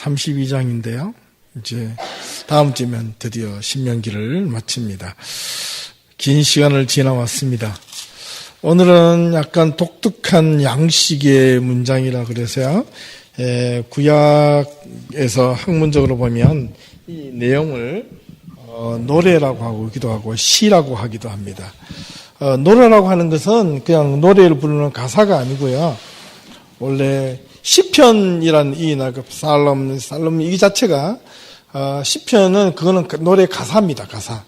32장인데요. 이제 다음 주면 드디어 신명기를 마칩니다. 긴 시간을 지나왔습니다. 오늘은 약간 독특한 양식의 문장이라 그래서요. 구약에서 학문적으로 보면 이 내용을 노래라고 하기도 하고 시라고 하기도 합니다. 노래라고 하는 것은 그냥 노래를 부르는 가사가 아니고요. 원래 시편이란 이 살롬 이 자체가 시편은 그거는 노래 가사입니다. 가사.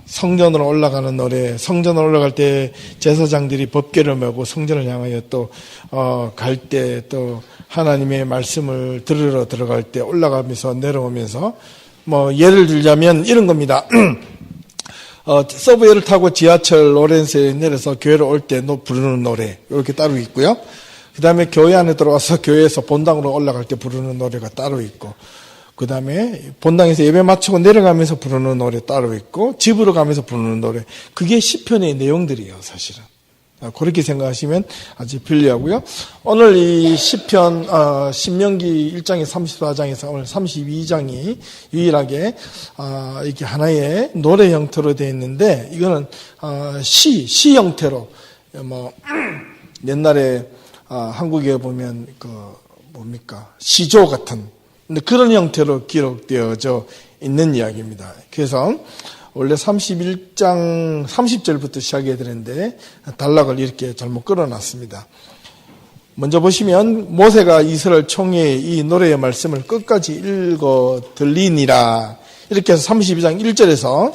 성전으로 올라가는 노래, 성전으로 올라갈 때 제사장들이 법궤를 메고 성전을 향하여 또 갈 때 또 하나님의 말씀을 들으러 들어갈 때 올라가면서 내려오면서 뭐 예를 들자면 이런 겁니다. 서브웨이를 타고 지하철 로렌스에 내려서 교회로 올 때 부르는 노래 이렇게 따로 있고요. 그 다음에 교회 안에 들어와서 교회에서 본당으로 올라갈 때 부르는 노래가 따로 있고, 그 다음에 본당에서 예배 마치고 내려가면서 부르는 노래 따로 있고, 집으로 가면서 부르는 노래, 그게 시편의 내용들이에요. 사실은 그렇게 생각하시면 아주 편리하고요. 오늘 이 시편 신명기 1장의 34장에서 오늘 32장이 유일하게 이렇게 하나의 노래 형태로 되어 있는데, 이거는 시 형태로 뭐 옛날에 한국에 보면 시조 같은 그런 형태로 기록되어져 있는 이야기입니다. 그래서 원래 31장 30절부터 시작해야 되는데 단락을 이렇게 잘못 끌어놨습니다. 먼저 보시면 모세가 이스라엘 총회에 이 노래의 말씀을 끝까지 읽어 들리니라, 이렇게 해서 32장 1절에서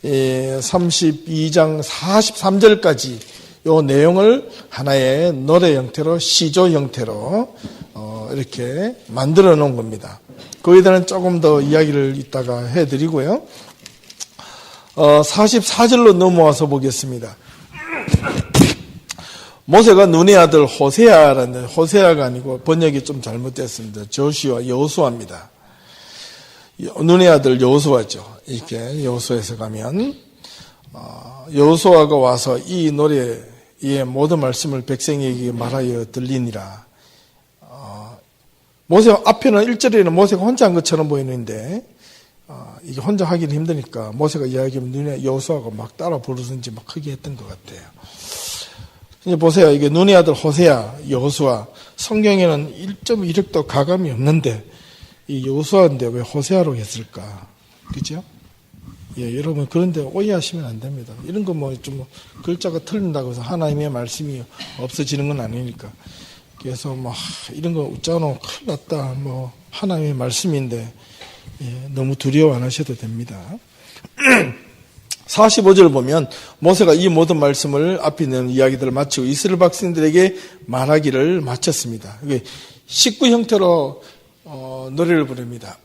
32장 43절까지 이 내용을 하나의 노래 형태로, 시조 형태로 이렇게 만들어 놓은 겁니다. 거기에 대한 조금 더 이야기를 이따가 해드리고요. 44절로 넘어와서 보겠습니다. 모세가 눈의 아들 호세아라는, 호세아가 아니고 번역이 좀 잘못됐습니다. 조슈아, 여호수아입니다. 눈의 아들 여호수아죠. 이렇게 여호수아에서 가면 여호수아가 와서 이 노래의 모든 말씀을 백성에게 말하여 들리니라. 모세 앞에는 1절에는 모세가 혼자 한 것처럼 보이는데 이게 혼자 하기는 힘드니까 모세가 이야기하면 눈에 여호수아가 막 따라 부르든지 막 크게 했던 것 같아요. 이제 보세요. 이게 눈의 아들 호세아, 여호수아. 성경에는 1.1획도 가감이 없는데 이 여호수아인데 왜 호세아로 했을까? 그죠? 예, 여러분 그런데 오해하시면 안 됩니다. 이런 거 뭐 좀 글자가 틀린다고 해서 하나님의 말씀이 없어지는 건 아니니까. 그래서 뭐 이런 거 웃자노 큰일 났다. 뭐 하나님의 말씀인데 너무 두려워 안 하셔도 됩니다. 45절 보면 모세가 이 모든 말씀을 앞에 있는 이야기들을 마치고 이스라엘 백성들에게 말하기를 마쳤습니다. 식구 형태로 노래를 부릅니다.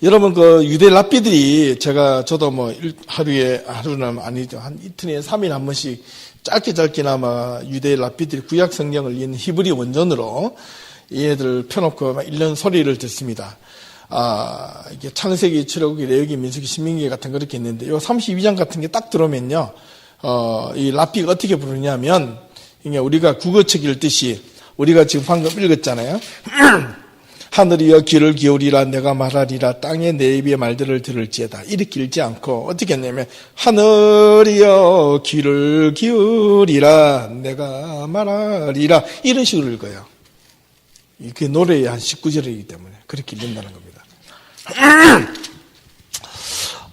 여러분 유대 랍비들이 저도 뭐 하루는 아니죠. 한 이틀에 3일 한 번씩 짧게나마 유대 랍비들이 구약 성경을 읽는 히브리 원전으로 얘들 펴놓고 막 읽는 소리를 듣습니다. 이게 창세기, 출애굽기, 레위기, 민수기, 신명기 같은 거 그렇게 있는데, 요 32장 같은 게 딱 들어오면요, 이 랍비가 어떻게 부르냐면, 이게 우리가 국어책 읽듯이, 우리가 지금 방금 읽었잖아요. 하늘이여 귀를 기울이라 내가 말하리라 땅에 내 입의 말들을 들을지어다. 이렇게 읽지 않고 어떻게 했냐면 하늘이여 귀를 기울이라 내가 말하리라 이런 식으로 읽어요. 이게 노래의 한 19절이기 때문에 그렇게 읽는다는 겁니다.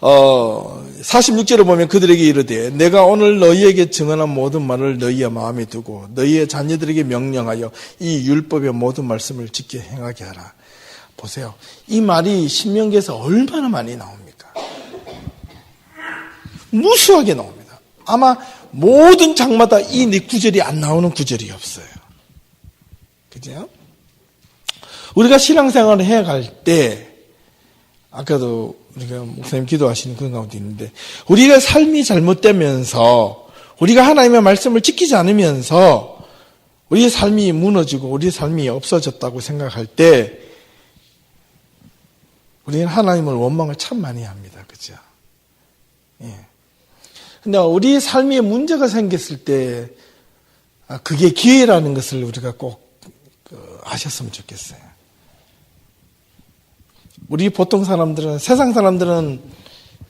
46절을 보면 그들에게 이르되 내가 오늘 너희에게 증언한 모든 말을 너희의 마음에 두고 너희의 자녀들에게 명령하여 이 율법의 모든 말씀을 지켜 행하게 하라. 보세요. 이 말이 신명기에서 얼마나 많이 나옵니까? 무수하게 나옵니다. 아마 모든 장마다 이 구절이 안 나오는 구절이 없어요. 그죠? 우리가 신앙생활을 해갈 때 아까도 우리가 목사님 기도하시는 그런 가운데 있는데 우리가 삶이 잘못되면서 우리가 하나님의 말씀을 지키지 않으면서 우리의 삶이 무너지고 우리의 삶이 없어졌다고 생각할 때 우리는 하나님을 원망을 참 많이 합니다. 그죠? 예. 근데 우리의 삶에 문제가 생겼을 때 그게 기회라는 것을 우리가 꼭 하셨으면 좋겠어요. 우리 보통 사람들은, 세상 사람들은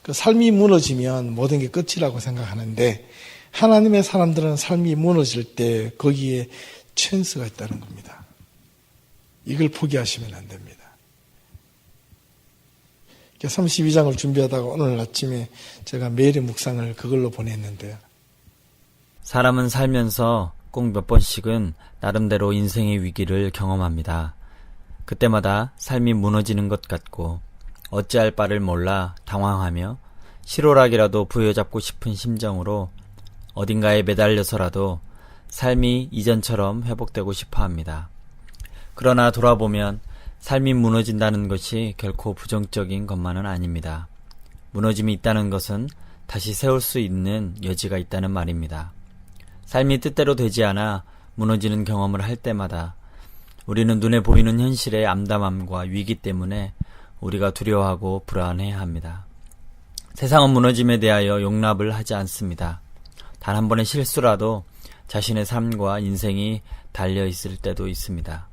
그 삶이 무너지면 모든 게 끝이라고 생각하는데, 하나님의 사람들은 삶이 무너질 때 거기에 찬스가 있다는 겁니다. 이걸 포기하시면 안 됩니다. 32장을 준비하다가 오늘 아침에 제가 매일의 묵상을 그걸로 보냈는데요. 사람은 살면서 꼭 몇 번씩은 나름대로 인생의 위기를 경험합니다. 그때마다 삶이 무너지는 것 같고 어찌할 바를 몰라 당황하며 실오락이라도 부여잡고 싶은 심정으로 어딘가에 매달려서라도 삶이 이전처럼 회복되고 싶어 합니다. 그러나 돌아보면 삶이 무너진다는 것이 결코 부정적인 것만은 아닙니다. 무너짐이 있다는 것은 다시 세울 수 있는 여지가 있다는 말입니다. 삶이 뜻대로 되지 않아 무너지는 경험을 할 때마다 우리는 눈에 보이는 현실의 암담함과 위기 때문에 우리가 두려워하고 불안해합니다. 세상은 무너짐에 대하여 용납을 하지 않습니다. 단 한 번의 실수라도 자신의 삶과 인생이 달려있을 때도 있습니다.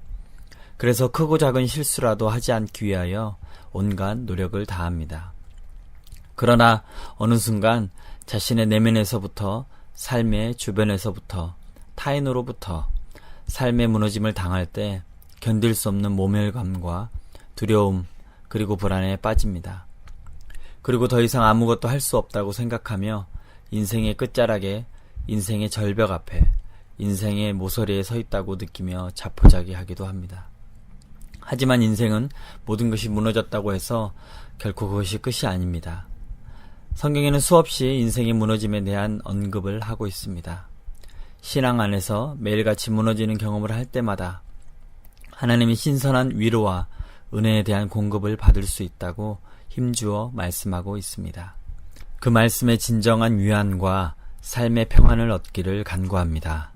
그래서 크고 작은 실수라도 하지 않기 위하여 온갖 노력을 다합니다. 그러나 어느 순간 자신의 내면에서부터, 삶의 주변에서부터, 타인으로부터 삶의 무너짐을 당할 때 견딜 수 없는 모멸감과 두려움 그리고 불안에 빠집니다. 그리고 더 이상 아무것도 할 수 없다고 생각하며 인생의 끝자락에, 인생의 절벽 앞에, 인생의 모서리에 서 있다고 느끼며 자포자기하기도 합니다. 하지만 인생은 모든 것이 무너졌다고 해서 결코 그것이 끝이 아닙니다. 성경에는 수없이 인생의 무너짐에 대한 언급을 하고 있습니다. 신앙 안에서 매일같이 무너지는 경험을 할 때마다 하나님이 신선한 위로와 은혜에 대한 공급을 받을 수 있다고 힘주어 말씀하고 있습니다. 그 말씀의 진정한 위안과 삶의 평안을 얻기를 간구합니다.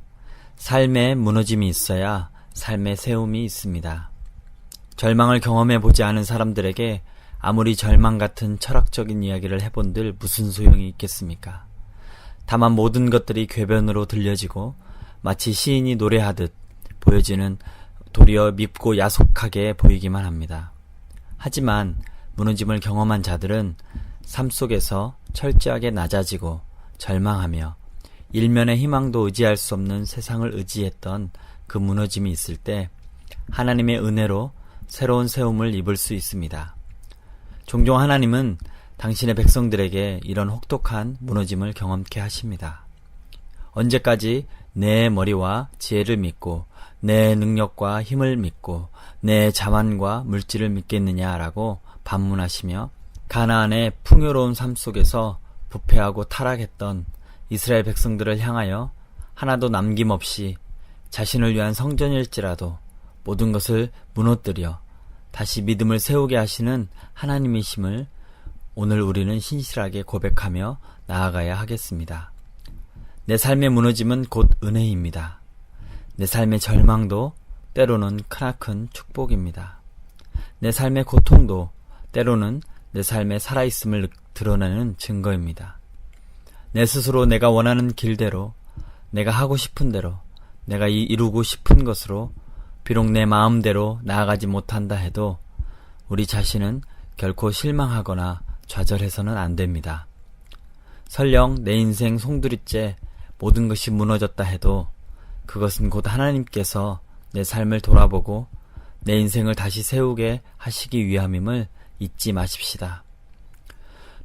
삶에 무너짐이 있어야 삶의 세움이 있습니다. 절망을 경험해 보지 않은 사람들에게 아무리 절망 같은 철학적인 이야기를 해본들 무슨 소용이 있겠습니까? 다만 모든 것들이 궤변으로 들려지고 마치 시인이 노래하듯 보여지는 도리어 밉고 야속하게 보이기만 합니다. 하지만 무너짐을 경험한 자들은 삶 속에서 철저하게 낮아지고 절망하며 일면의 희망도 의지할 수 없는 세상을 의지했던 그 무너짐이 있을 때 하나님의 은혜로 새로운 세움을 입을 수 있습니다. 종종 하나님은 당신의 백성들에게 이런 혹독한 무너짐을 경험케 하십니다. 언제까지 내 머리와 지혜를 믿고 내 능력과 힘을 믿고 내 자만과 물질을 믿겠느냐라고 반문하시며 가나안의 풍요로운 삶 속에서 부패하고 타락했던 이스라엘 백성들을 향하여 하나도 남김없이 자신을 위한 성전일지라도 모든 것을 무너뜨려 다시 믿음을 세우게 하시는 하나님이심을 오늘 우리는 신실하게 고백하며 나아가야 하겠습니다. 내 삶의 무너짐은 곧 은혜입니다. 내 삶의 절망도 때로는 크나큰 축복입니다. 내 삶의 고통도 때로는 내 삶의 살아있음을 드러내는 증거입니다. 내 스스로 내가 원하는 길대로, 내가 하고 싶은 대로, 내가 이루고 싶은 것으로 비록 내 마음대로 나아가지 못한다 해도 우리 자신은 결코 실망하거나 좌절해서는 안 됩니다. 설령 내 인생 송두리째 모든 것이 무너졌다 해도 그것은 곧 하나님께서 내 삶을 돌아보고 내 인생을 다시 세우게 하시기 위함임을 잊지 마십시다.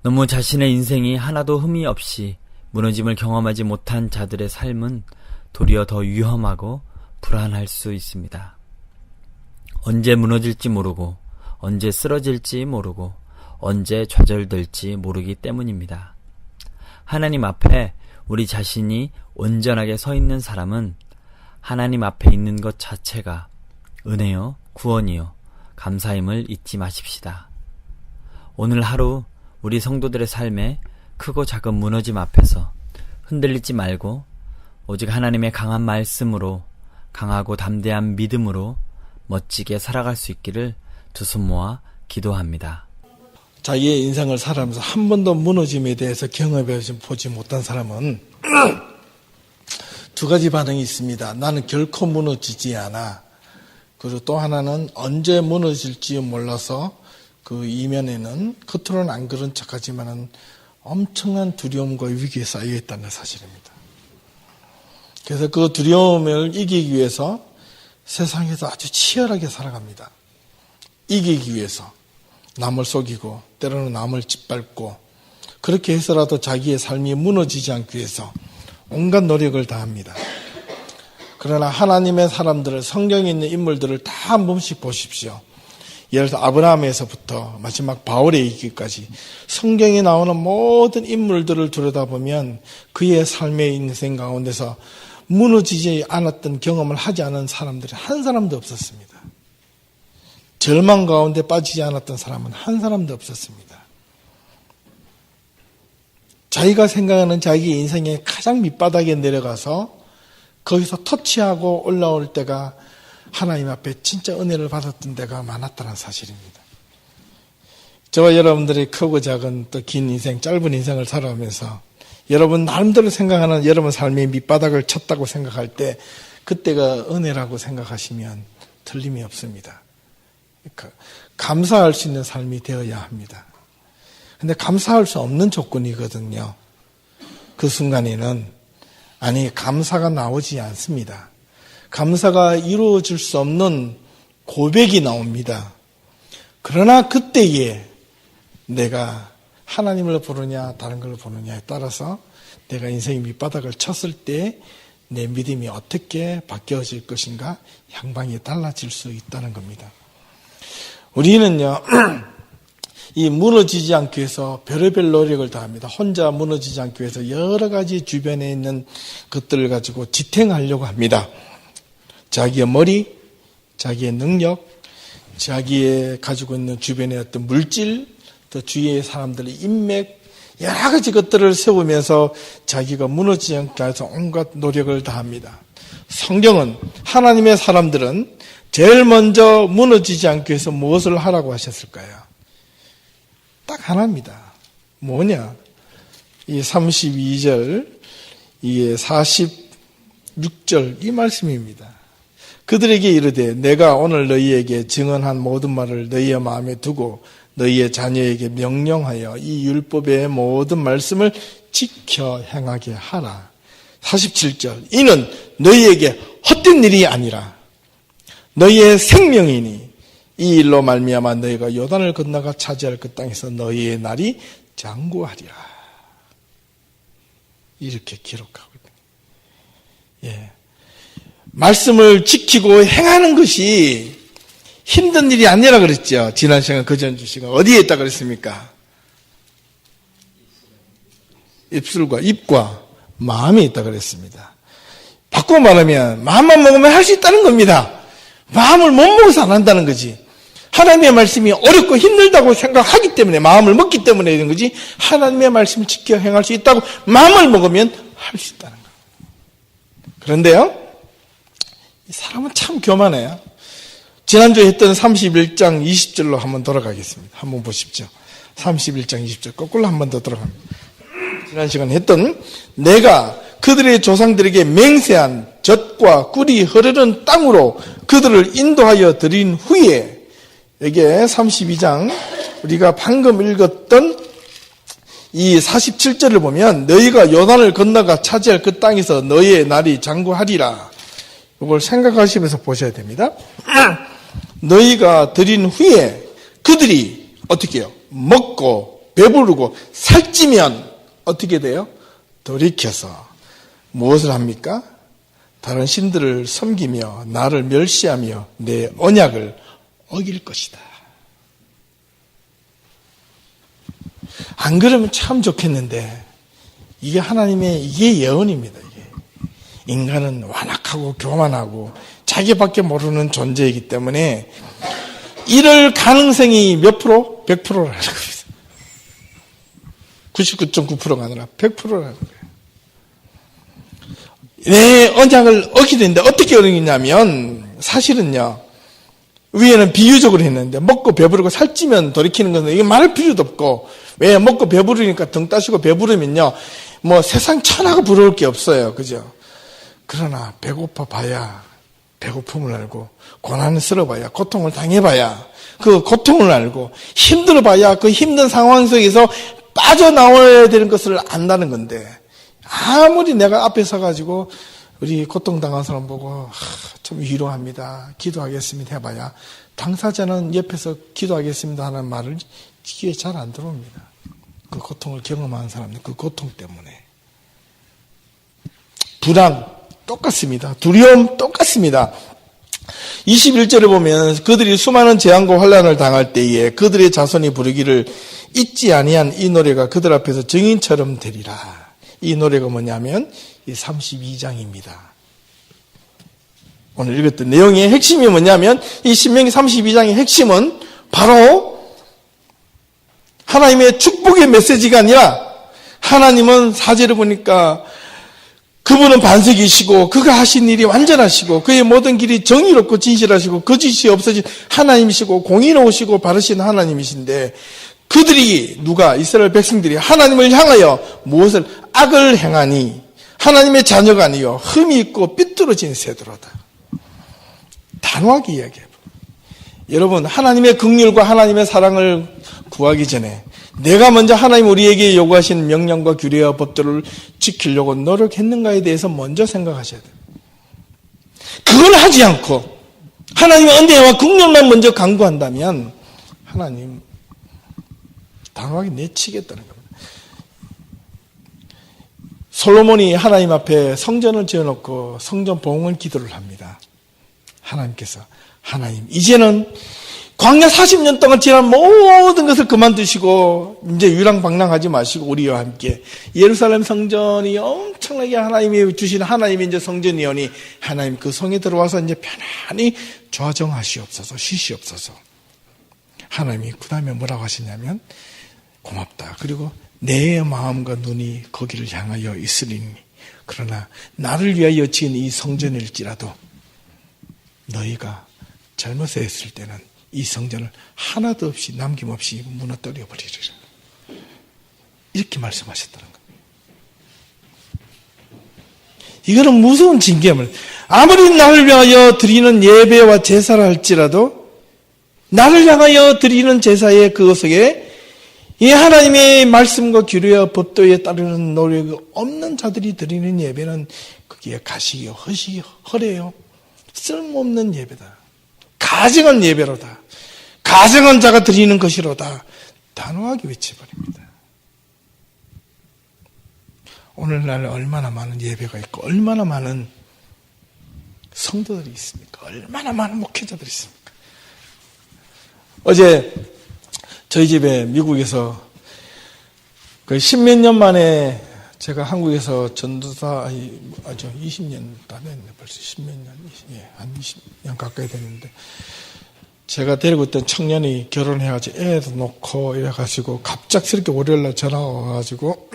너무 자신의 인생이 하나도 흠이 없이 무너짐을 경험하지 못한 자들의 삶은 도리어 더 위험하고 불안할 수 있습니다. 언제 무너질지 모르고 언제 쓰러질지 모르고 언제 좌절될지 모르기 때문입니다. 하나님 앞에 우리 자신이 온전하게 서 있는 사람은 하나님 앞에 있는 것 자체가 은혜요, 구원이요, 감사임을 잊지 마십시다. 오늘 하루 우리 성도들의 삶에 크고 작은 무너짐 앞에서 흔들리지 말고 오직 하나님의 강한 말씀으로 강하고 담대한 믿음으로 멋지게 살아갈 수 있기를 두 손 모아 기도합니다. 자기의 인생을 살아가면서 한 번도 무너짐에 대해서 경험해 보지 못한 사람은 두 가지 반응이 있습니다. 나는 결코 무너지지 않아. 그리고 또 하나는 언제 무너질지 몰라서 그 이면에는 겉으로는 안 그런 척하지만은 엄청난 두려움과 위기에 쌓여 있다는 사실입니다. 그래서 그 두려움을 이기기 위해서 세상에서 아주 치열하게 살아갑니다. 이기기 위해서 남을 속이고 때로는 남을 짓밟고 그렇게 해서라도 자기의 삶이 무너지지 않기 위해서 온갖 노력을 다합니다. 그러나 하나님의 사람들을, 성경에 있는 인물들을 다 한 번씩 보십시오. 예를 들어 아브라함에서부터 마지막 바울에 이르기까지 성경에 나오는 모든 인물들을 들여다보면 그의 삶의 인생 가운데서 무너지지 않았던 경험을 하지 않은 사람들이 한 사람도 없었습니다. 절망 가운데 빠지지 않았던 사람은 한 사람도 없었습니다. 자기가 생각하는 자기 인생의 가장 밑바닥에 내려가서 거기서 터치하고 올라올 때가 하나님 앞에 진짜 은혜를 받았던 때가 많았다는 사실입니다. 저와 여러분들의 크고 작은 또 긴 인생, 짧은 인생을 살아오면서 여러분 나름대로 생각하는 여러분 삶의 밑바닥을 쳤다고 생각할 때 그때가 은혜라고 생각하시면 틀림이 없습니다. 그러니까 감사할 수 있는 삶이 되어야 합니다. 근데 감사할 수 없는 조건이거든요. 그 순간에는 감사가 나오지 않습니다. 감사가 이루어질 수 없는 고백이 나옵니다. 그러나 그때에 내가 하나님을 부르냐 다른 걸 부르냐에 따라서 내가 인생의 밑바닥을 쳤을 때 내 믿음이 어떻게 바뀌어질 것인가 향방이 달라질 수 있다는 겁니다. 우리는요 이 무너지지 않기 위해서 별의별 노력을 다합니다. 혼자 무너지지 않기 위해서 여러 가지 주변에 있는 것들을 가지고 지탱하려고 합니다. 자기의 머리, 자기의 능력, 자기의 가지고 있는 주변의 어떤 물질, 또 주위의 사람들의 인맥, 여러 가지 것들을 세우면서 자기가 무너지지 않게 해서 온갖 노력을 다합니다. 성경은 하나님의 사람들은 제일 먼저 무너지지 않기 위해서 무엇을 하라고 하셨을까요? 딱 하나입니다. 뭐냐? 이 32절, 이 46절 이 말씀입니다. 그들에게 이르되 내가 오늘 너희에게 증언한 모든 말을 너희의 마음에 두고 너희의 자녀에게 명령하여 이 율법의 모든 말씀을 지켜 행하게 하라. 47절 이는 너희에게 헛된 일이 아니라 너희의 생명이니 이 일로 말미암아 너희가 요단을 건너가 차지할 그 땅에서 너희의 날이 장구하리라. 이렇게 기록하고 있습니다. 말씀을 지키고 행하는 것이 힘든 일이 아니라 그랬죠. 지난 시간, 그전주 시간 어디에 있다 그랬습니까? 입과 마음에 있다 그랬습니다. 바꾸어 말하면 마음만 먹으면 할 수 있다는 겁니다. 마음을 못 먹어서 안 한다는 거지. 하나님의 말씀이 어렵고 힘들다고 생각하기 때문에 마음을 먹기 때문에 이런 거지. 하나님의 말씀을 지켜 행할 수 있다고 마음을 먹으면 할 수 있다는 거예요. 그런데요, 이 사람은 참 교만해요. 지난주에 했던 31장 20절로 한번 돌아가겠습니다. 한번 보십시오. 31장 20절 거꾸로 한번 더 돌아갑니다. 지난 시간에 했던 내가 그들의 조상들에게 맹세한 젖과 꿀이 흐르는 땅으로 그들을 인도하여 드린 후에 여기에 32장 우리가 방금 읽었던 이 47절을 보면 너희가 요단을 건너가 차지할 그 땅에서 너희의 날이 장구하리라. 이걸 생각하시면서 보셔야 됩니다. 너희가 드린 후에 그들이 어떻게 해요? 먹고 배부르고 살찌면 어떻게 돼요? 돌이켜서 무엇을 합니까? 다른 신들을 섬기며 나를 멸시하며 내 언약을 어길 것이다. 안 그러면 참 좋겠는데 이게 하나님의 이게 예언입니다. 이게. 인간은 완악하고 교만하고 자기밖에 모르는 존재이기 때문에 이럴 가능성이 몇 프로? 100%라는 겁니다. 99.9%가 아니라 100%라는 거예요. 내 언약을 어기는데 어떻게 어기냐면 사실은요. 위에는 비유적으로 했는데 먹고 배부르고 살찌면 돌이키는 것은 이게 말할 필요도 없고 왜 먹고 배부르니까 등 따시고 배부르면요. 뭐 세상 천하가 부러울 게 없어요. 그죠? 그러나 배고파 봐야 배고픔을 알고 고난스러워봐야 고통을 당해봐야 그 고통을 알고 힘들어봐야 그 힘든 상황 속에서 빠져나와야 되는 것을 안다는 건데 아무리 내가 앞에 서가지고 우리 고통당한 사람 보고 좀 위로합니다. 기도하겠습니다 해봐야 당사자는 옆에서 기도하겠습니다 하는 말을 귀에 잘 안 들어옵니다. 그 고통을 경험한 사람들 그 고통 때문에 불안 똑같습니다. 두려움 똑같습니다. 21절에 보면 그들이 수많은 재앙과 환난을 당할 때에 그들의 자손이 부르기를 잊지 아니한 이 노래가 그들 앞에서 증인처럼 되리라. 이 노래가 뭐냐면 이 32장입니다. 오늘 읽었던 내용의 핵심이 뭐냐면 이 신명기 32장의 핵심은 바로 하나님의 축복의 메시지가 아니라 하나님은 사제를 보니까 그분은 반석이시고 그가 하신 일이 완전하시고 그의 모든 길이 정의롭고 진실하시고 거짓이 없어진 하나님이시고 공의로우시고 바르신 하나님이신데 그들이 누가 이스라엘 백성들이 하나님을 향하여 무엇을 악을 행하니 하나님의 자녀가 아니요 흠이 있고 삐뚤어진 세대로다. 단호하게 이야기해요. 여러분 하나님의 긍휼과 하나님의 사랑을 구하기 전에 내가 먼저 하나님 우리에게 요구하신 명령과 규례와 법들을 지키려고 노력했는가에 대해서 먼저 생각하셔야 돼요. 그걸 하지 않고 하나님의 은혜와 긍휼만 먼저 강구한다면 하나님 단호하게 내치겠다는 겁니다. 솔로몬이 하나님 앞에 성전을 지어놓고 성전 봉헌 기도를 합니다. 하나님께서 하나님 이제는 광야 40년 동안 지난 모든 것을 그만두시고 이제 유랑방랑하지 마시고 우리와 함께 예루살렘 성전이 엄청나게 하나님이 주신 하나님의 이제 성전이오니 하나님 그 성에 들어와서 이제 편안히 좌정하시옵소서 쉬시옵소서. 하나님이 그 다음에 뭐라고 하시냐면 고맙다. 그리고 내 마음과 눈이 거기를 향하여 있으리니 그러나 나를 위하여 지은 이 성전일지라도 너희가 잘못을 했을 때는 이 성전을 하나도 없이 남김없이 무너뜨려 버리리라. 이렇게 말씀하셨다는 겁니다. 이거는 무서운 징계물. 아무리 나를 위하여 드리는 예배와 제사를 할지라도 나를 향하여 드리는 제사의 그것 속에 이 하나님의 말씀과 규례와 법도에 따르는 노력이 없는 자들이 드리는 예배는 그게 가식이요 허식이 허래요. 쓸모없는 예배다. 가증한 예배로다. 가증한 자가 드리는 것이로다. 단호하게 외쳐버립니다. 오늘날 얼마나 많은 예배가 있고 얼마나 많은 성도들이 있습니까? 얼마나 많은 목회자들이 있습니까? 어제 저희 집에 미국에서 그 10몇 년 만에 제가 한국에서 전도사 아주 20년 다 됐네. 벌써 10몇 년, 한 20년 가까이 됐는데 제가 데리고 있던 청년이 결혼해가지고 애도 놓고 이래가지고 갑작스럽게 월요일날 전화가 와가지고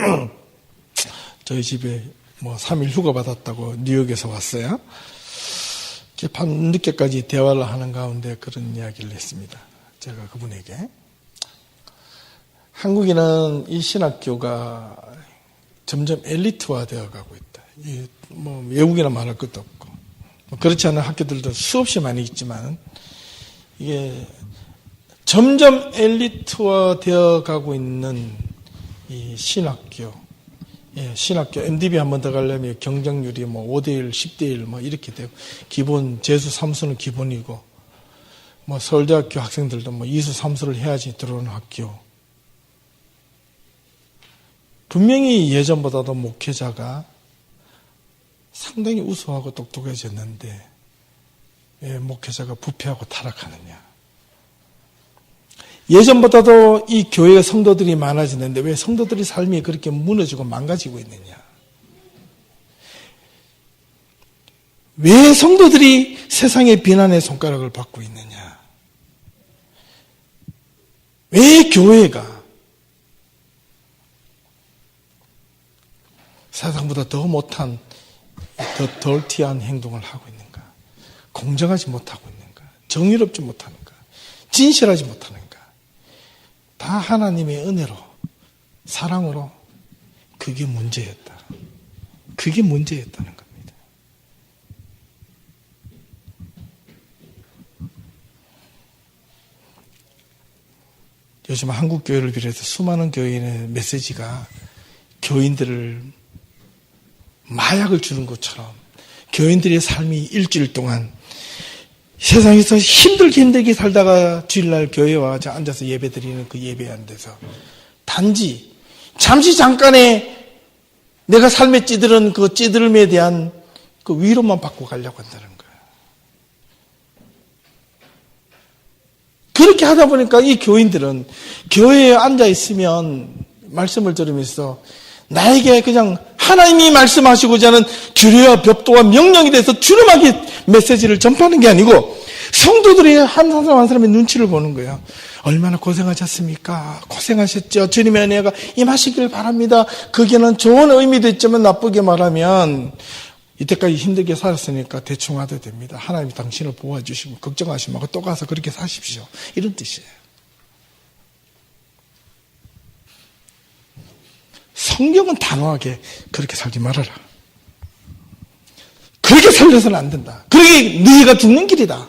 저희 집에 뭐 3일 휴가 받았다고 뉴욕에서 왔어요. 밤 늦게까지 대화를 하는 가운데 그런 이야기를 했습니다. 제가 그분에게 한국에는 이 신학교가 점점 엘리트화 되어 가고 있다. 뭐 외국이나 말할 것도 없고 그렇지 않은 학교들도 수없이 많이 있지만 이게 점점 엘리트화 되어 가고 있는 이 신학교, 신학교 MDB 한 번 더 가려면 경쟁률이 뭐 5대1, 10대1 뭐 이렇게 되고 기본 재수, 삼수는 기본이고 뭐 서울대학교 학생들도 뭐 이수, 삼수를 해야지 들어오는 학교. 분명히 예전보다도 목회자가 상당히 우수하고 똑똑해졌는데 왜 목회자가 부패하고 타락하느냐. 예전보다도 이 교회 성도들이 많아지는데 왜 성도들의 삶이 그렇게 무너지고 망가지고 있느냐. 왜 성도들이 세상의 비난의 손가락을 받고 있느냐. 왜 교회가 세상보다 더 못한, 더 덜티한 행동을 하고 있는가? 공정하지 못하고 있는가? 정의롭지 못하는가? 진실하지 못하는가? 다 하나님의 은혜로, 사랑으로 그게 문제였다. 그게 문제였다는 겁니다. 요즘 한국 교회를 비롯해서 수많은 교인의 메시지가 교인들을 마약을 주는 것처럼 교인들의 삶이 일주일 동안 세상에서 힘들게 살다가 주일날 교회에 와서 앉아서 예배 드리는 그 예배에 안 돼서 단지 잠시 잠깐의 내가 삶에 찌들은 그 찌들음에 대한 그 위로만 받고 가려고 한다는 거예요. 그렇게 하다 보니까 이 교인들은 교회에 앉아 있으면 말씀을 들으면서 나에게 그냥 하나님이 말씀하시고자 하는 규례와 법도와 명령에 대해서 주름하게 메시지를 전파하는 게 아니고 성도들이 한 사람 한 사람의 눈치를 보는 거예요. 얼마나 고생하셨습니까? 고생하셨죠. 주님의 은혜가 임하시길 바랍니다. 그게는 좋은 의미도 있지만 나쁘게 말하면 이때까지 힘들게 살았으니까 대충 하도 됩니다. 하나님이 당신을 보호해주시고 걱정하지 말고 또 가서 그렇게 사십시오. 이런 뜻이에요. 성경은 단호하게 그렇게 살지 말아라. 그렇게 살려서는 안 된다. 그게 네가 죽는 길이다.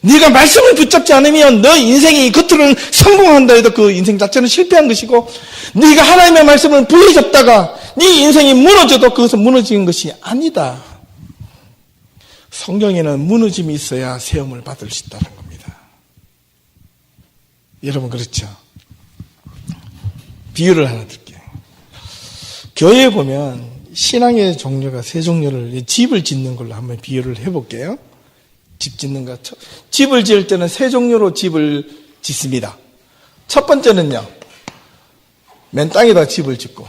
네가 말씀을 붙잡지 않으면 너 인생이 겉으로는 성공한다 해도 그 인생 자체는 실패한 것이고 네가 하나님의 말씀을 부여잡다가 네 인생이 무너져도 그것은 무너진 것이 아니다. 성경에는 무너짐이 있어야 세움을 받을 수 있다는 겁니다. 여러분 그렇죠? 비유를 하나 드릴게요. 교회에 보면 신앙의 종류가 세 종류를 집을 짓는 걸로 한번 비유를 해볼게요. 집 짓는 것. 집을 지을 때는 세 종류로 집을 짓습니다. 첫 번째는요, 맨 땅에다 집을 짓고,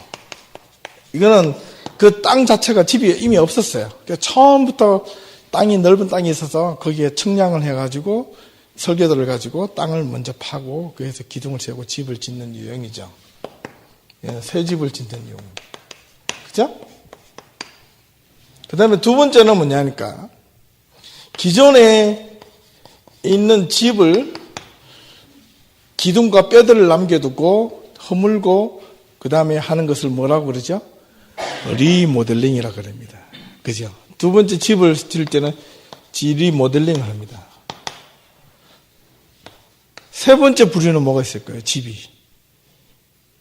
이거는 그 땅 자체가 집이 이미 없었어요. 그러니까 처음부터 땅이 넓은 땅이 있어서 거기에 측량을 해가지고 설계도를 가지고 땅을 먼저 파고 그래서 기둥을 세우고 집을 짓는 유형이죠. 새 집을 짓는 유형. 그죠? 그 다음에 두 번째는 뭐냐니까 기존에 있는 집을 기둥과 뼈들을 남겨두고 허물고 그 다음에 하는 것을 뭐라고 그러죠? 리모델링이라고 그럽니다. 그죠? 두 번째 집을 지을 때는 리모델링을 합니다. 세 번째 부류는 뭐가 있을까요? 집이.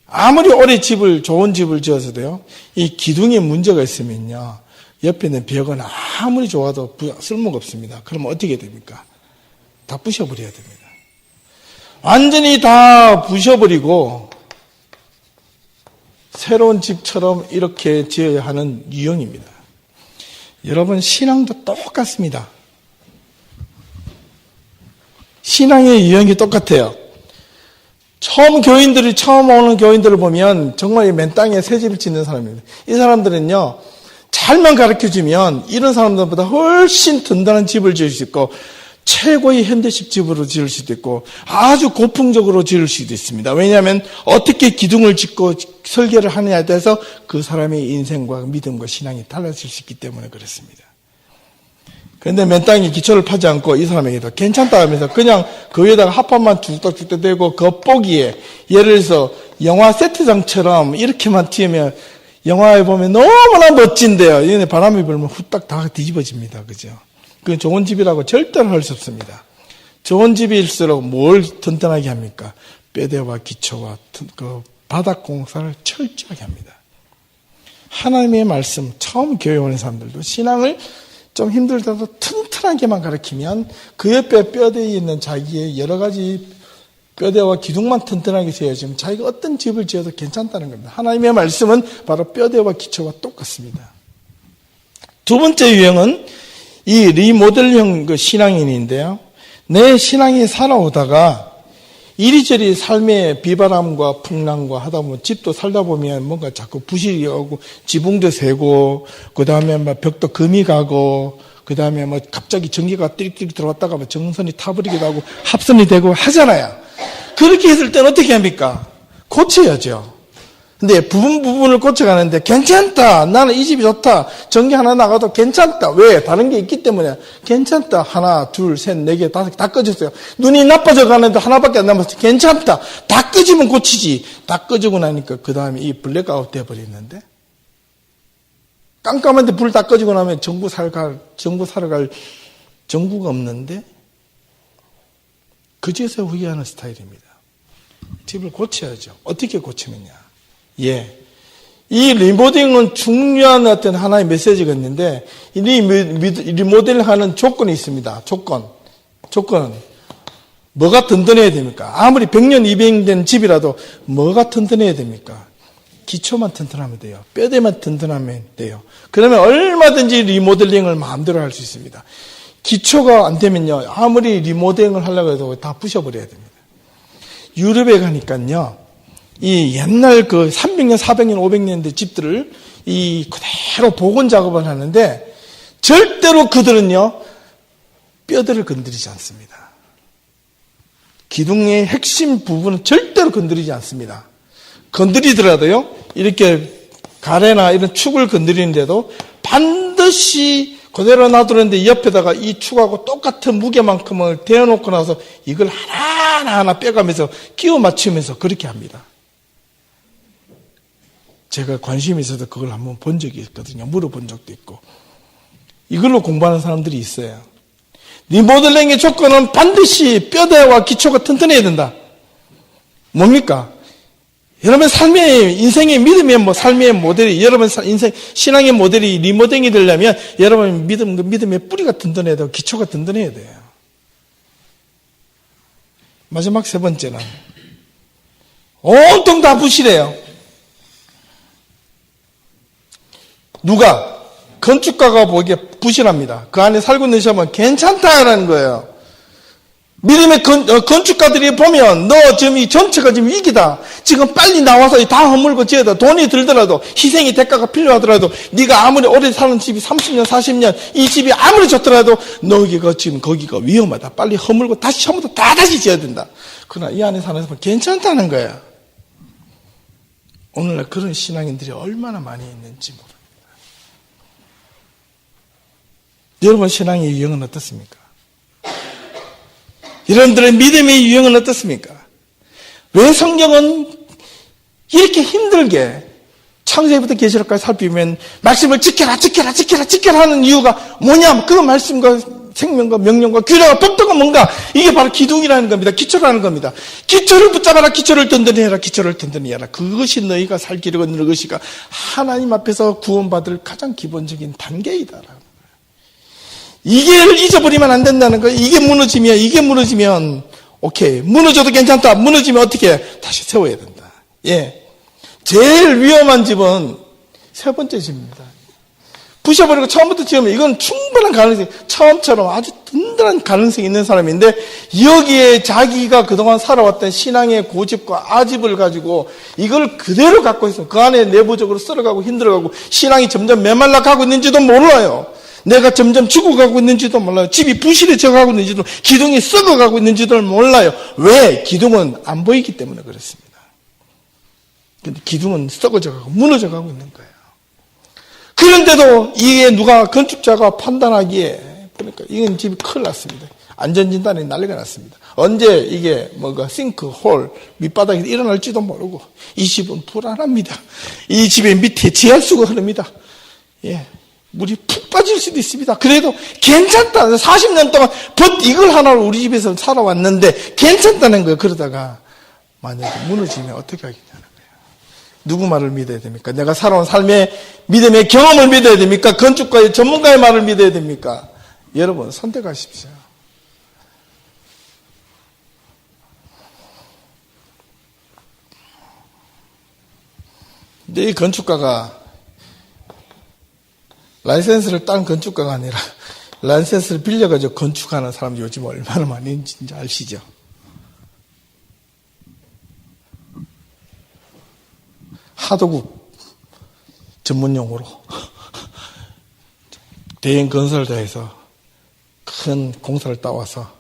아무리 오래 좋은 집을 지어서도요, 이 기둥에 문제가 있으면요, 옆에 있는 벽은 아무리 좋아도 쓸모가 없습니다. 그러면 어떻게 됩니까? 다 부셔버려야 됩니다. 완전히 다 부셔버리고 새로운 집처럼 이렇게 지어야 하는 유형입니다. 여러분, 신앙도 똑같습니다. 신앙의 유형이 똑같아요. 처음 오는 교인들을 보면 정말 맨 땅에 새 집을 짓는 사람입니다. 이 사람들은요, 잘만 가르쳐주면 이런 사람들보다 훨씬 든든한 집을 지을 수 있고 최고의 현대식 집으로 지을 수도 있고 아주 고풍적으로 지을 수도 있습니다. 왜냐하면 어떻게 기둥을 짓고 설계를 하느냐에 따라서 그 사람의 인생과 믿음과 신앙이 달라질 수 있기 때문에 그렇습니다. 그런데 맨 땅에 기초를 파지 않고 이 사람에게도 괜찮다 하면서 그냥 그 위에다가 합판만 죽덕죽덕 대고 겉보기에 예를 들어서 영화 세트장처럼 이렇게만 튀으면 영화에 보면 너무나 멋진데요. 이게 바람이 불면 후딱 다 뒤집어집니다. 그죠? 그건 좋은 집이라고 절대로 할 수 없습니다. 좋은 집일수록 뭘 튼튼하게 합니까? 뼈대와 기초와 그 바닥 공사를 철저하게 합니다. 하나님의 말씀, 처음 교회 오는 사람들도 신앙을 좀 힘들더라도 튼튼하게만 가르치면 그 옆에 뼈대에 있는 자기의 여러 가지 뼈대와 기둥만 튼튼하게 세워지면 자기가 어떤 집을 지어도 괜찮다는 겁니다. 하나님의 말씀은 바로 뼈대와 기초와 똑같습니다. 두 번째 유형은 이 리모델형 그 신앙인인데요. 내 신앙이 살아오다가 이리저리 삶의 비바람과 풍랑과 하다 보면 집도 살다 보면 뭔가 자꾸 부실이 오고 지붕도 새고 그 다음에 막 벽도 금이 가고 그 다음에 뭐 갑자기 전기가 띠릭띠릭 들어왔다가 뭐 정선이 타버리기도 하고 합선이 되고 하잖아요. 그렇게 했을 때는 어떻게 합니까? 고쳐야죠. 근데 부분을 고쳐가는데 괜찮다. 나는 이 집이 좋다. 전기 하나 나가도 괜찮다. 왜? 다른 게 있기 때문에. 괜찮다. 하나, 둘, 셋, 네 개, 다섯 개 다 꺼졌어요. 눈이 나빠져 가는데 하나밖에 안 남았어. 괜찮다. 다 꺼지면 고치지. 다 꺼지고 나니까 그 다음에 이 블랙아웃 돼버리는데. 깜깜한데 불 다 꺼지고 나면 전구 사러 갈 전구가 없는데. 그제서 후회하는 스타일입니다. 집을 고쳐야죠. 어떻게 고치느냐. 예. 이 리모델링은 중요한 어떤 하나의 메시지가 있는데, 이 리모델링 하는 조건이 있습니다. 조건은. 뭐가 든든해야 됩니까? 아무리 100년, 200년 된 집이라도 뭐가 든든해야 됩니까? 기초만 튼튼하면 돼요. 뼈대만 튼튼하면 돼요. 그러면 얼마든지 리모델링을 마음대로 할 수 있습니다. 기초가 안 되면요, 아무리 리모델링을 하려고 해도 다 부셔버려야 됩니다. 유럽에 가니까요, 이 옛날 그 300년, 400년, 500년 된 집들을 이 그대로 복원 작업을 하는데, 절대로 그들은요, 뼈대를 건드리지 않습니다. 기둥의 핵심 부분은 절대로 건드리지 않습니다. 건드리더라도요, 이렇게 가래나 이런 축을 건드리는데도 반드시 그대로 놔두는데 옆에다가 이 축하고 똑같은 무게만큼을 대어놓고 나서 이걸 하나하나 빼가면서 끼워 맞추면서 그렇게 합니다. 제가 관심이 있어서 그걸 한번 본 적이 있거든요. 물어본 적도 있고. 이걸로 공부하는 사람들이 있어요. 리모델링의 조건은 반드시 뼈대와 기초가 튼튼해야 된다. 뭡니까? 여러분 삶의 인생의 믿음의 삶의 모델이, 여러분 인생 신앙의 모델이 리모델링이 되려면 여러분 믿음의 뿌리가 튼튼해야 되고 기초가 튼튼해야 돼요. 마지막 세 번째는 온통 다 부실해요. 누가? 건축가가 보기에 부실합니다. 그 안에 살고 있는 사람은 괜찮다라는 거예요. 믿음의 건축가들이 보면 너 지금 이 전체가 지금 위기다. 지금 빨리 나와서 다 허물고 지어다. 돈이 들더라도 희생의 대가가 필요하더라도 네가 아무리 오래 사는 집이 30년 40년 이 집이 아무리 좋더라도 너희가 지금 거기가 위험하다. 빨리 허물고 다시 처음부터 다시 지어야 된다. 그러나 이 안에 사는 사람은 괜찮다는 거야. 오늘날 그런 신앙인들이 얼마나 많이 있는지 모릅니다. 여러분 신앙의 유형은 어떻습니까? 여러분들의 믿음의 유형은 어떻습니까? 왜 성경은 이렇게 힘들게 창세기부터 계시록까지 살피면 말씀을 지켜라 하는 이유가 뭐냐? 그 말씀과 생명과 명령과 규례와 법도가 뭔가? 이게 바로 기둥이라는 겁니다. 기초라는 겁니다. 기초를 붙잡아라. 기초를 든든히 해라. 기초를 든든히 해라. 그것이 너희가 살 길이고 너희 것이가 하나님 앞에서 구원받을 가장 기본적인 단계이다. 이게 잊어버리면 안 된다는 거예요. 이게 무너지면 오케이. 무너져도 괜찮다. 무너지면 어떻게? 다시 세워야 된다. 예. 제일 위험한 집은 세 번째 집입니다. 부셔버리고 처음부터 지으면 이건 충분한 가능성이, 처음처럼 아주 든든한 가능성이 있는 사람인데 여기에 자기가 그동안 살아왔던 신앙의 고집과 아집을 가지고 이걸 그대로 갖고 있으면 그 안에 내부적으로 썰어가고 힘들어가고 신앙이 점점 메말라 가고 있는지도 몰라요. 내가 점점 죽어가고 있는지도 몰라요. 집이 부실해져 가고 있는지도, 기둥이 썩어가고 있는지도 몰라요. 왜? 기둥은 안 보이기 때문에 그렇습니다. 근데 기둥은 썩어져 가고 무너져 가고 있는 거예요. 그런데도 이게 누가 건축자가 판단하기에, 그러니까 이건 집이 큰일 났습니다. 안전진단에 난리가 났습니다. 언제 이게 싱크, 홀, 밑바닥에서 일어날지도 모르고 이 집은 불안합니다. 이 집의 밑에 지하수가 흐릅니다. 예. 물이 푹 빠질 수도 있습니다. 그래도 괜찮다. 40년 동안 이걸 하나로 우리 집에서 살아왔는데 괜찮다는 거예요. 그러다가 만약에 무너지면 어떻게 하겠냐는 거예요. 누구 말을 믿어야 됩니까? 내가 살아온 삶의 믿음의 경험을 믿어야 됩니까? 건축가의 전문가의 말을 믿어야 됩니까? 여러분 선택하십시오. 근데 이 건축가가 라이센스를 딴 건축가가 아니라 라이센스를 빌려가지고 건축하는 사람 요즘 얼마나 많이 있는지 아시죠? 하도급 전문용어로 대형 건설사에서 큰 공사를 따와서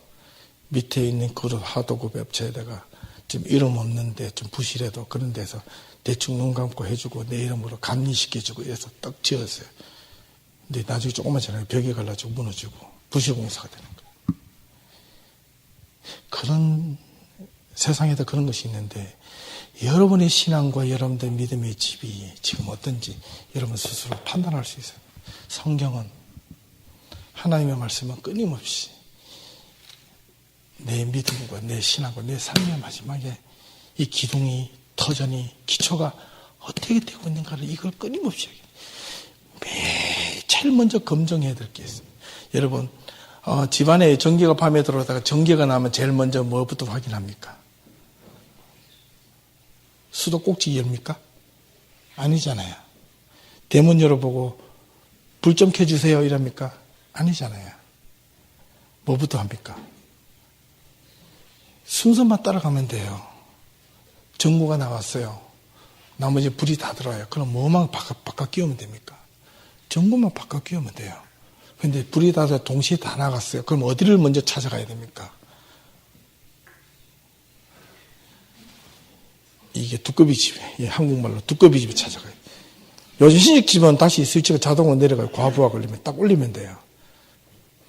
밑에 있는 그룹 하도급 업체에다가 좀 이름 없는데 좀 부실해도 그런 데서 대충 눈 감고 해주고 내 이름으로 감리시켜주고 이래서 딱 지었어요. 근데 나중에 조금만 지나면 벽에 갈라지고 무너지고 부실공사가 되는 거예요. 그런 세상에도 그런 것이 있는데 여러분의 신앙과 여러분의 믿음의 집이 지금 어떤지 여러분 스스로 판단할 수 있어요. 성경은 하나님의 말씀은 끊임없이 내 믿음과 내 신앙과 내 삶의 마지막에 이 기둥이, 터전이, 기초가 어떻게 되고 있는가를 이걸 끊임없이 매일 제일 먼저 검증해야 될 게 있습니다. 여러분, 집안에 전기가 밤에 들어오다가 전기가 나면 제일 먼저 뭐부터 확인합니까? 수도꼭지 열입니까? 아니잖아요. 대문 열어보고 불 좀 켜주세요 이랍니까? 아니잖아요. 뭐부터 합니까? 순서만 따라가면 돼요. 전구가 나왔어요. 나머지 불이 다 들어와요. 그럼 뭐만 바깥 끼우면 됩니까? 전구만 바깥 끼우면 돼요. 근데 불이 다 동시에 다 나갔어요. 그럼 어디를 먼저 찾아가야 됩니까? 이게 두꺼비 집에, 한국말로 두꺼비 집에 찾아가요. 요즘 신식 집은 다시 스위치가 자동으로 내려가요. 과부하 걸리면 딱 올리면 돼요.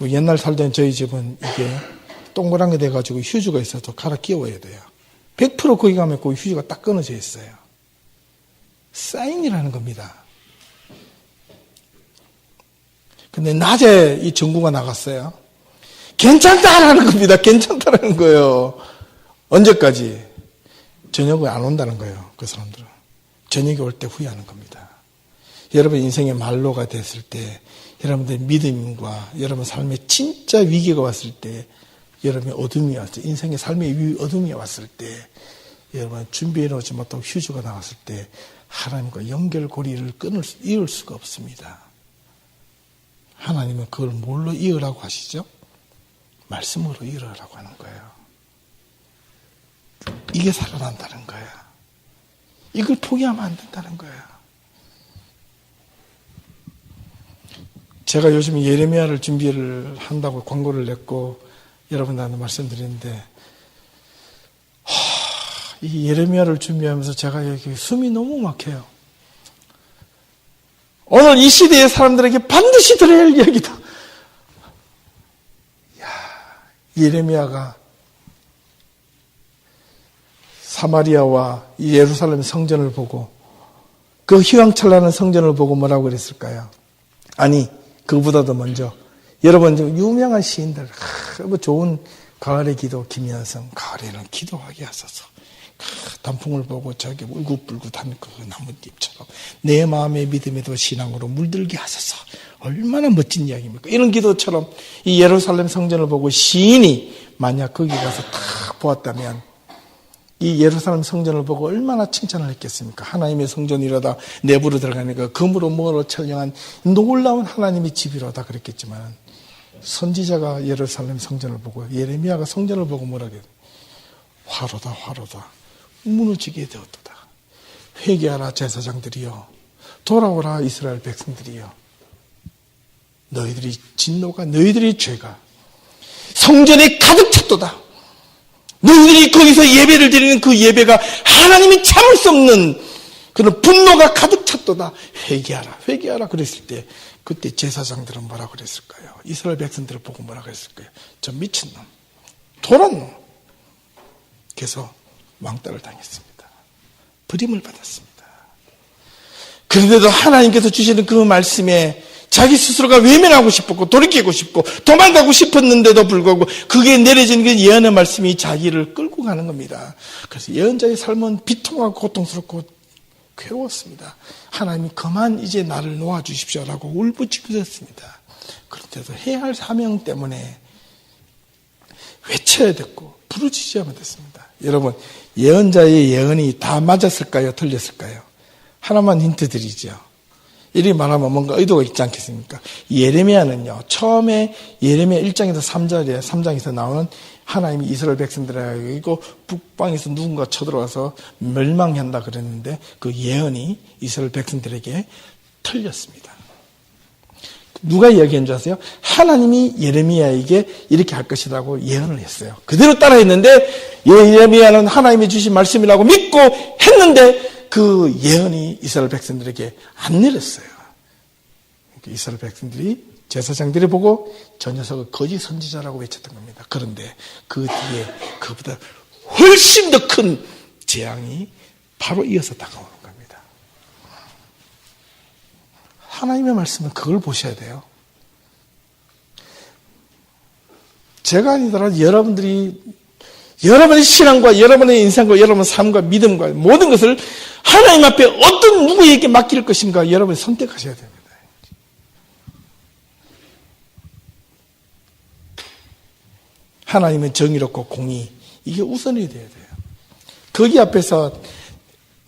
옛날 살던 저희 집은 이게 동그란 게 돼가지고 휴즈가 있어서 갈아 끼워야 돼요. 100% 거기 가면 그 휴즈가 딱 끊어져 있어요. 사인이라는 겁니다. 근데 낮에 이 전구가 나갔어요. 괜찮다라는 겁니다. 괜찮다라는 거예요. 언제까지? 저녁에 안 온다는 거예요. 그 사람들은. 저녁에 올 때 후회하는 겁니다. 여러분 인생의 말로가 됐을 때, 여러분들의 믿음과 여러분 삶에 진짜 위기가 왔을 때, 여러분의 어둠이 왔을 때, 인생의 삶의 어둠이 왔을 때, 여러분 준비해 놓지 못하고 휴즈가 나왔을 때 하나님과 연결고리를 이을 수가 없습니다. 하나님은 그걸 뭘로 이으라고 하시죠? 말씀으로 이으라고 하는 거예요. 이게 살아난다는 거예요. 이걸 포기하면 안 된다는 거예요. 제가 요즘 예레미야를 준비를 한다고 광고를 냈고 여러분들한테 말씀드리는데 이 예레미야를 준비하면서 제가 여기 숨이 너무 막혀요. 오늘 이 시대의 사람들에게 반드시 들어야 할 이야기다. 예레미야가 사마리아와 예루살렘 성전을 보고 그 휘황찬란한 성전을 보고 뭐라고 그랬을까요? 아니 그보다도 먼저 여러분 유명한 시인들 뭐 좋은 가을의 기도 김현성 가을에는 기도하게 하소서 단풍을 보고 저기 울긋불긋한 그 나뭇잎처럼 내 마음의 믿음에도 신앙으로 물들게 하소서 얼마나 멋진 이야기입니까? 이런 기도처럼 이 예루살렘 성전을 보고 시인이 만약 거기 가서 딱 보았다면 이 예루살렘 성전을 보고 얼마나 칭찬을 했겠습니까? 하나님의 성전이로다 내부로 들어가니까 금으로 뭐로 철량한 놀라운 하나님의 집이로다 그랬겠지만 선지자가 예루살렘 성전을 보고 예레미야가 성전을 보고 뭐라 그래요? 화로다 화로다 무너지게 되었도다. 회개하라 제사장들이여 돌아오라 이스라엘 백성들이여 너희들이 진노가 너희들의 죄가 성전에 가득 찼도다. 너희들이 거기서 예배를 드리는 그 예배가 하나님이 참을 수 없는 그런 분노가 가득 찼도다. 회개하라 회개하라 그랬을 때 그때 제사장들은 뭐라 그랬을까요? 이스라엘 백성들을 보고 뭐라 그랬을까요? 저 미친놈 도란 놈. 그래서 왕따를 당했습니다. 버림을 받았습니다. 그런데도 하나님께서 주시는 그 말씀에 자기 스스로가 외면하고 싶었고 돌이키고 싶고 도망가고 싶었는데도 불구하고 그게 내려진 그 예언의 말씀이 자기를 끌고 가는 겁니다. 그래서 예언자의 삶은 비통하고 고통스럽고 괴로웠습니다. 하나님이 그만 이제 나를 놓아주십시오라고 울부짖고 있었습니다. 그런데도 해야 할 사명 때문에 외쳐야 됐고 부르짖어야만 됐습니다. 여러분 예언자의 예언이 다 맞았을까요? 틀렸을까요? 하나만 힌트 드리죠. 이렇게 말하면 뭔가 의도가 있지 않겠습니까? 예레미야는요, 처음에 예레미야 1장에서 3장에서 나오는 하나님이 이스라엘 백성들에게 북방에서 누군가 쳐들어와서 멸망한다 그랬는데 그 예언이 이스라엘 백성들에게 틀렸습니다. 누가 이야기한 줄 아세요? 하나님이 예레미야에게 이렇게 할 것이라고 예언을 했어요. 그대로 따라했는데 예레미야는 하나님이 주신 말씀이라고 믿고 했는데 그 예언이 이스라엘 백성들에게 안 내렸어요. 이스라엘 백성들이 제사장들이 보고 저 녀석을 거짓 선지자라고 외쳤던 겁니다. 그런데 그 뒤에 그보다 훨씬 더 큰 재앙이 바로 이어서 다가오는 겁니다. 하나님의 말씀은 그걸 보셔야 돼요. 제가 아니더라도 여러분들이 여러분의 신앙과 여러분의 인생과 여러분의 삶과 믿음과 모든 것을 하나님 앞에 어떤 누구에게 맡길 것인가 여러분이 선택하셔야 됩니다. 하나님은 정의롭고 공의, 이게 우선이 돼야 돼요. 거기 앞에서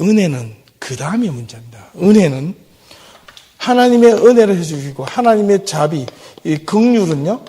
은혜는 그 다음이 문제입니다. 은혜는 하나님의 은혜를 해주시고 하나님의 자비, 이 긍휼은요,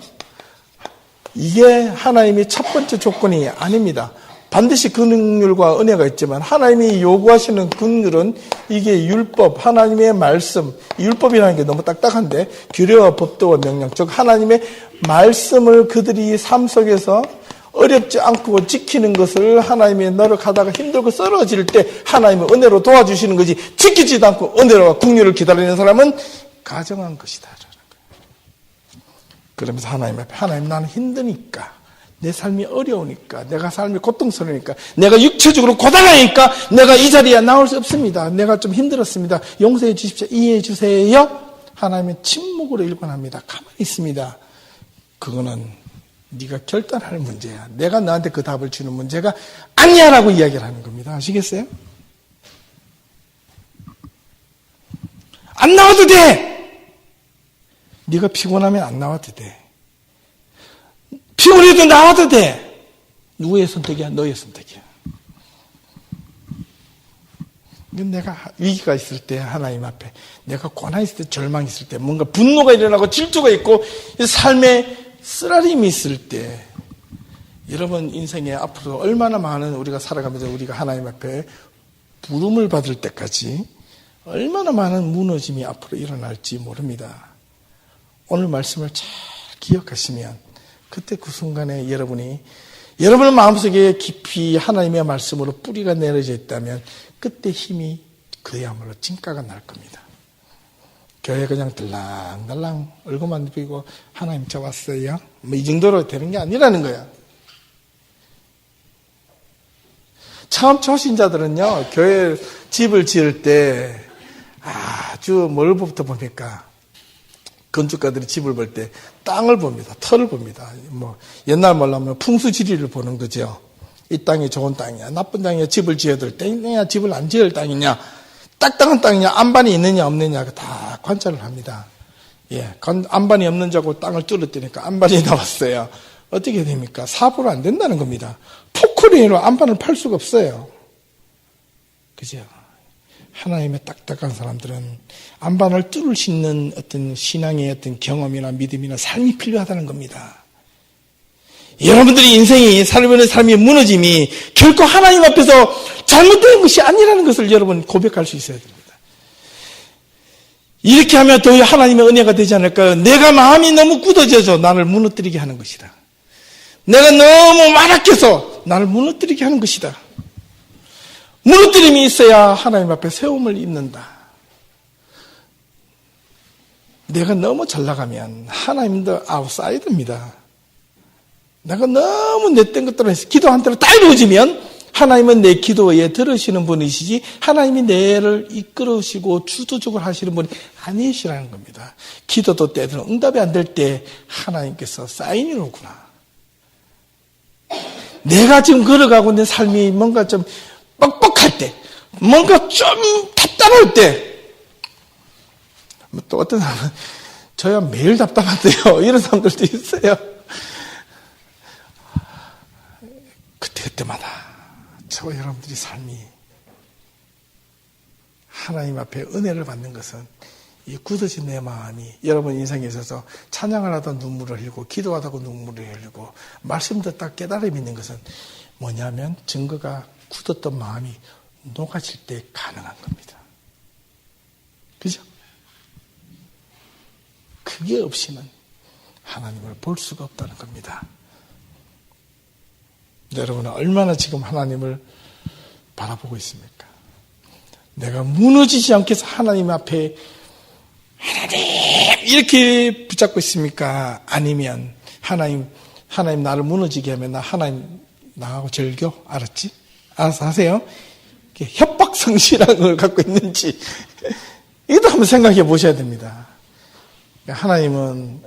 이게 하나님의 첫 번째 조건이 아닙니다. 반드시 긍휼과 은혜가 있지만 하나님이 요구하시는 긍휼은 이게 율법, 하나님의 말씀, 율법이라는 게 너무 딱딱한데 규례와 법도와 명령, 즉 하나님의 말씀을 그들이 삶 속에서 어렵지 않고 지키는 것을 하나님의 노력하다가 힘들고 쓰러질 때 하나님의 은혜로 도와주시는 거지, 지키지도 않고 은혜와 긍휼을 기다리는 사람은 가정한 것이다. 그러면서 하나님 앞에, 하나님 나는 힘드니까, 내 삶이 어려우니까, 내가 삶이 고통스러우니까, 내가 육체적으로 고단하니까 내가 이 자리에 나올 수 없습니다. 내가 좀 힘들었습니다. 용서해 주십시오. 이해해 주세요. 하나님은 침묵으로 일관합니다. 가만히 있습니다. 그거는 네가 결단할 문제야. 내가 너한테 그 답을 주는 문제가 아니야라고 이야기를 하는 겁니다. 아시겠어요? 안 나와도 돼. 네가 피곤하면 안 나와도 돼. 피곤해도 나와도 돼. 누구의 선택이야? 너의 선택이야. 내가 위기가 있을 때 하나님 앞에, 내가 고난 있을 때, 절망 있을 때, 뭔가 분노가 일어나고 질투가 있고 삶에 쓰라림이 있을 때, 여러분 인생에 앞으로 얼마나 많은 우리가 살아가면서 우리가 하나님 앞에 부름을 받을 때까지 얼마나 많은 무너짐이 앞으로 일어날지 모릅니다. 오늘 말씀을 잘 기억하시면 그때 그 순간에 여러분의 마음속에 깊이 하나님의 말씀으로 뿌리가 내려져 있다면 그때 힘이 그야말로 진가가 날 겁니다. 교회 그냥 들랑달랑 얼굴만 비고 하나님 저 왔어요. 뭐 이 정도로 되는 게 아니라는 거야. 처음 초신자들은요, 교회 집을 지을 때 아주 뭘부터 봅니까? 건축가들이 집을 볼 때 땅을 봅니다. 터를 봅니다. 뭐 옛날 말로 하면 풍수지리를 보는 거죠. 이 땅이 좋은 땅이냐, 나쁜 땅이냐, 집을 지어야 될 땅이냐, 집을 안 지을 땅이냐, 딱딱한 땅이냐, 안반이 있느냐 없느냐 다 관찰을 합니다. 예, 안반이 없는 자고 땅을 뚫었더니까 안반이 나왔어요. 어떻게 됩니까? 사부로 안 된다는 겁니다. 포크레인으로 안반을 팔 수가 없어요. 그죠? 하나님의 딱딱한 사람들은 안반을 뚫을 수 있는 어떤 신앙의 어떤 경험이나 믿음이나 삶이 필요하다는 겁니다. 여러분들이 인생이 살아가는 삶의 무너짐이 결코 하나님 앞에서 잘못된 것이 아니라는 것을 여러분 고백할 수 있어야 됩니다. 이렇게 하면 더 하나님의 은혜가 되지 않을까요? 내가 마음이 너무 굳어져서 나를 무너뜨리게 하는 것이다. 내가 너무 완악해서 나를 무너뜨리게 하는 것이다. 무너뜨림이 있어야 하나님 앞에 세움을 입는다. 내가 너무 잘 나가면 하나님도 아웃사이드입니다. 내가 너무 내 땐 것대로 해서 기도 한 대로 딱 이루어지면 하나님은 내 기도에 들으시는 분이시지 하나님이 내를 이끌으시고 주도적으로 하시는 분이 아니시라는 겁니다. 기도도 때로는 응답이 안 될 때 하나님께서 사인이 오구나. 내가 지금 걸어가고 있는 삶이 뭔가 좀 뻑뻑할 때, 뭔가 좀 답답할 때, 또 어떤 사람은 저야 매일 답답한데요. 이런 사람들도 있어요. 그때마다 저와 여러분들이 삶이 하나님 앞에 은혜를 받는 것은 이 굳어진 내 마음이 여러분 인생에 있어서 찬양을 하다 눈물을 흘리고 기도하다가 눈물을 흘리고 말씀 듣다 깨달음이 있는 것은 뭐냐면 증거가 굳었던 마음이 녹아질 때 가능한 겁니다. 그죠? 그게 없이는 하나님을 볼 수가 없다는 겁니다. 여러분은 얼마나 지금 하나님을 바라보고 있습니까? 내가 무너지지 않게 해서 하나님 앞에 하나님 이렇게 붙잡고 있습니까? 아니면 하나님 나를 무너지게 하면 나 하나님 나하고 절교? 알았지? 알아서 하세요. 협박성실함을 갖고 있는지 이것도 한번 생각해 보셔야 됩니다. 하나님은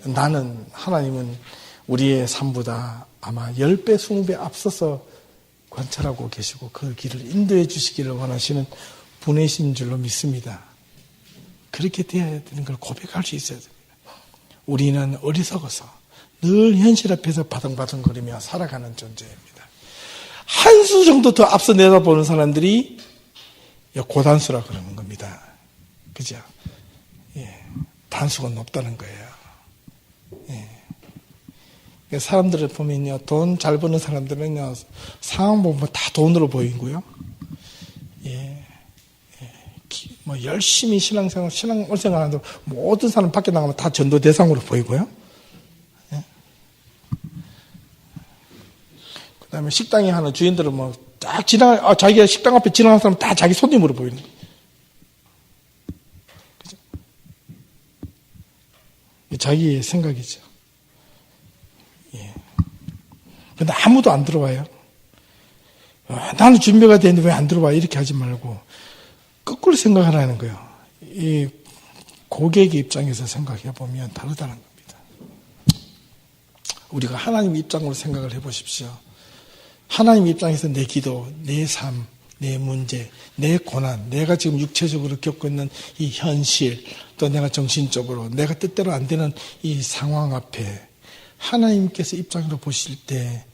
우리의 삶보다 아마 10배, 20배 앞서서 관찰하고 계시고 그 길을 인도해 주시기를 원하시는 분이신 줄로 믿습니다. 그렇게 되어야 되는 걸 고백할 수 있어야 됩니다. 우리는 어리석어서 늘 현실 앞에서 바등바등거리며 살아가는 존재입니다. 한 수 정도 더 앞서 내다보는 사람들이 고단수라 그러는 겁니다. 그죠? 예, 단수가 높다는 거예요. 예. 사람들을 보면요, 돈 잘 버는 사람들은요, 상황 보면 다 돈으로 보이고요. 예. 뭐 열심히 신앙생활하는 모든 사람 밖에 나가면 다 전도 대상으로 보이고요. 예? 그다음에 식당에 하는 주인들은 뭐 딱 자기가 식당 앞에 지나가는 사람 다 자기 손님으로 보이는 거예요. 그죠? 자기의 생각이죠. 예. 근데 아무도 안 들어와요. 나는 준비가 되는데 왜 안 들어와? 이렇게 하지 말고 거꾸로 생각하라는 거예요. 이 고객의 입장에서 생각해 보면 다르다는 겁니다. 우리가 하나님 입장으로 생각을 해 보십시오. 하나님 입장에서 내 기도, 내 삶, 내 문제, 내 고난, 내가 지금 육체적으로 겪고 있는 이 현실, 또 내가 정신적으로 내가 뜻대로 안 되는 이 상황 앞에 하나님께서 입장으로 보실 때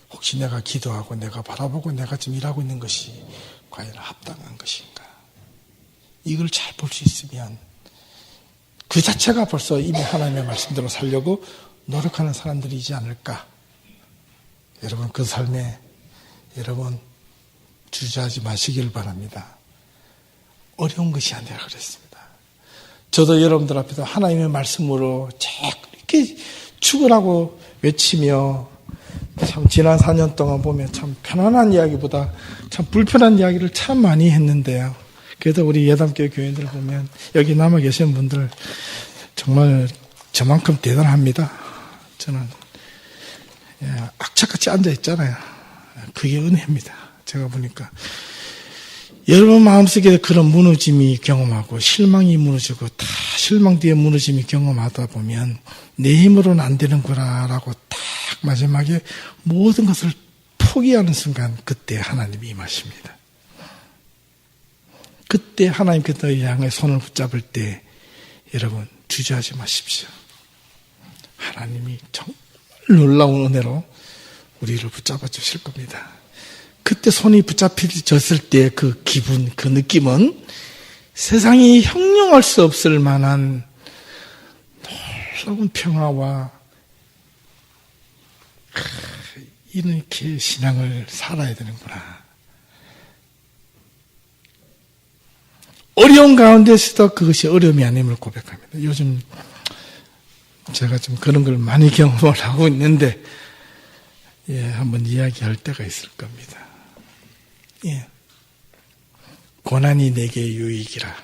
혹시 내가 기도하고 내가 바라보고 내가 지금 일하고 있는 것이 과연 합당한 것인가? 이걸 잘 볼 수 있으면 그 자체가 벌써 이미 하나님의 말씀대로 살려고 노력하는 사람들이지 않을까? 여러분, 그 삶에 여러분 주저하지 마시길 바랍니다. 어려운 것이 아니라 그랬습니다. 저도 여러분들 앞에서 하나님의 말씀으로 자꾸 이렇게 축을하고 외치며 참 지난 4년 동안 보면 참 편안한 이야기보다 참 불편한 이야기를 참 많이 했는데요. 그래도 우리 예담교회 교인들 보면 여기 남아 계신 분들 정말 저만큼 대단합니다. 저는 악착같이 앉아 있잖아요. 그게 은혜입니다. 제가 보니까 여러분 마음속에 그런 무너짐이 경험하고 실망이 무너지고 다 실망 뒤에 무너짐이 경험하다 보면 내 힘으로는 안 되는구나라고 딱 마지막에 모든 것을 포기하는 순간 그때 하나님이 임하십니다. 그때 하나님께서 너희 향해 손을 붙잡을 때 여러분 주저하지 마십시오. 하나님이 정말 놀라운 은혜로 우리를 붙잡아 주실 겁니다. 그때 손이 붙잡혀졌을 때 그 기분, 그 느낌은 세상이 형용할 수 없을 만한 놀라운 평화와 이렇게 신앙을 살아야 되는구나. 어려운 가운데서도 그것이 어려움이 아님을 고백합니다. 요즘 제가 좀 그런 걸 많이 경험을 하고 있는데, 한번 이야기할 때가 있을 겁니다. 고난이 내게 유익이라.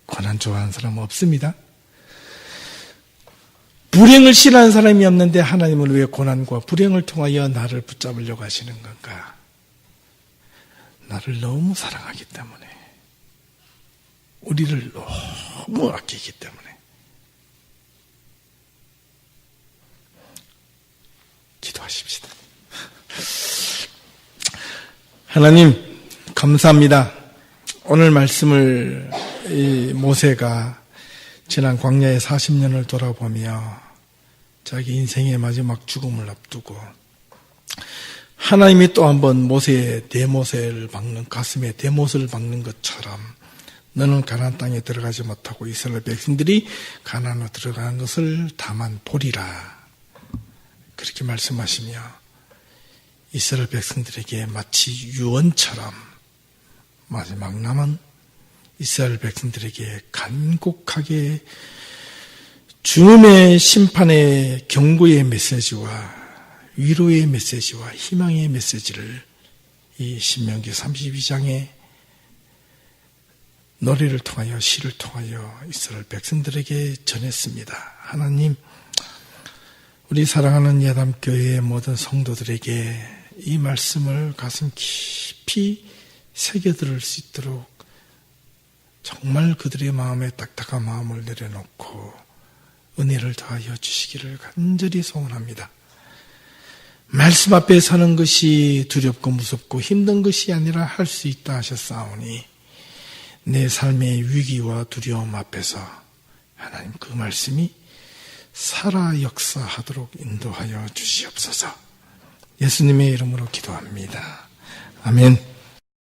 고난 좋아하는 사람은 없습니다. 불행을 싫어하는 사람이 없는데 하나님은 왜 고난과 불행을 통하여 나를 붙잡으려고 하시는 건가? 나를 너무 사랑하기 때문에, 우리를 너무 아끼기 때문에. 기도하십시다. 하나님 감사합니다. 오늘 말씀을 모세가 지난 광야의 40년을 돌아보며 자기 인생의 마지막 죽음을 앞두고 하나님이 또 한번 모세의 대못을 박는, 가슴에 대못을 박는 것처럼 너는 가나안 땅에 들어가지 못하고 이스라엘 백성들이 가나안으로 들어가는 것을 다만 보리라, 그렇게 말씀하시며 이스라엘 백성들에게 마치 유언처럼 마지막 남은 이스라엘 백성들에게 간곡하게 주님의 심판의 경고의 메시지와 위로의 메시지와 희망의 메시지를 이 신명기 32장의 노래를 통하여, 시를 통하여 이스라엘 백성들에게 전했습니다. 하나님, 우리 사랑하는 예담교회의 모든 성도들에게 이 말씀을 가슴 깊이 새겨들을 수 있도록 정말 그들의 마음에 딱딱한 마음을 내려놓고 은혜를 더하여 주시기를 간절히 소원합니다. 말씀 앞에 서는 것이 두렵고 무섭고 힘든 것이 아니라 할 수 있다 하셨사오니 내 삶의 위기와 두려움 앞에서 하나님 그 말씀이 살아 역사하도록 인도하여 주시옵소서. 예수님의 이름으로 기도합니다. 아멘.